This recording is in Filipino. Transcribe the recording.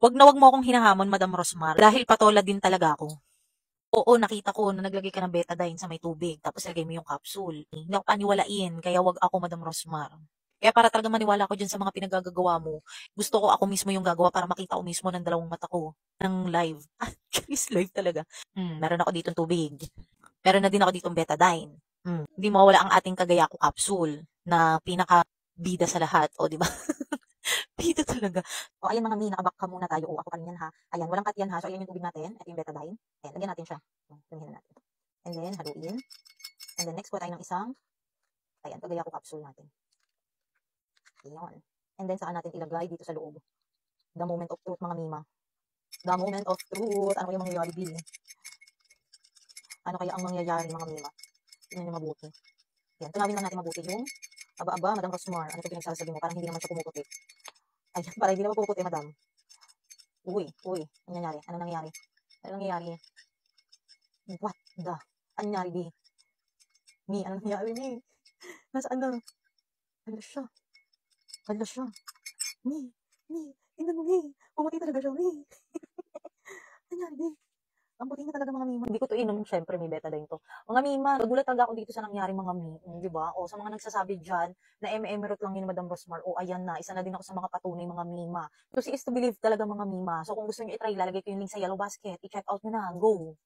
Wag mo akong hinahamon, Madam Rosmar, dahil patola din talaga ako. Oo, nakita ko na naglagay ka ng betadine sa may tubig, tapos lagay mo yung capsule. Hindi ako paniwalain, kaya wag ako, Madam Rosmar. Kaya para talaga maniwala ko dyan sa mga pinagagagawa mo, gusto ko ako mismo yung gagawa para makita ko mismo ng dalawang mata ko, ng live. Is live talaga. Meron ako ditong tubig. Meron na din ako ditong betadine. Hindi mawala ang ating kagaya ko capsule na pinaka bida sa lahat, o di ba? Bida talaga. O ayan mga mi, nakabak ka muna tayo. O ako pa rin yan ha. Ayan, walang cut yan ha. So ayan yung tubig natin. Ito yung betadine. Ayan, lagyan natin siya. Lagyan natin. And then, haluin. And then next po tayo ng isang, ayan, kagaya ko capsule natin. Ayan. And then saan natin ilagay dito sa loob. The moment of truth mga mima. The moment of truth. Ano kaya mangyayari, Bill? Ano kaya ang mangyayari mga mima? Tingnan nyo mabuti. Ayan, tunawin lang natin mabuti yung aba-aba, Madam Rosmar. Ano ito pinagsasabi mo? Parang hindi naman siya pumuputi. Ayan, parang hindi naman pumuputi, Madam. Uy, ano nangyari? Ano nangyari? Ano nangyayari? What the? Ano nangyari, Bi? Mi, ano nangyari, Mi? Nasaan na? Hala siya. Hala siya. Mi, tingnan mo, Mi. Pumuti talaga siya, Mi. Ano nangyari, Bi? Ang puti na talaga mga mima. Hindi ko to inom, syempre may betadine to. Mga mima, nagulat talaga ako dito sa nangyari mga mi, di ba? O sa mga nagsasabi diyan na root lang yun Madam Rosmar. O ayan na, isa na din ako sa mga patunay mga mima. So si is to believe talaga mga mima. So kung gusto niyo i-try, lalagay ko yung link sa yellow basket. I-check out niyo na. Go.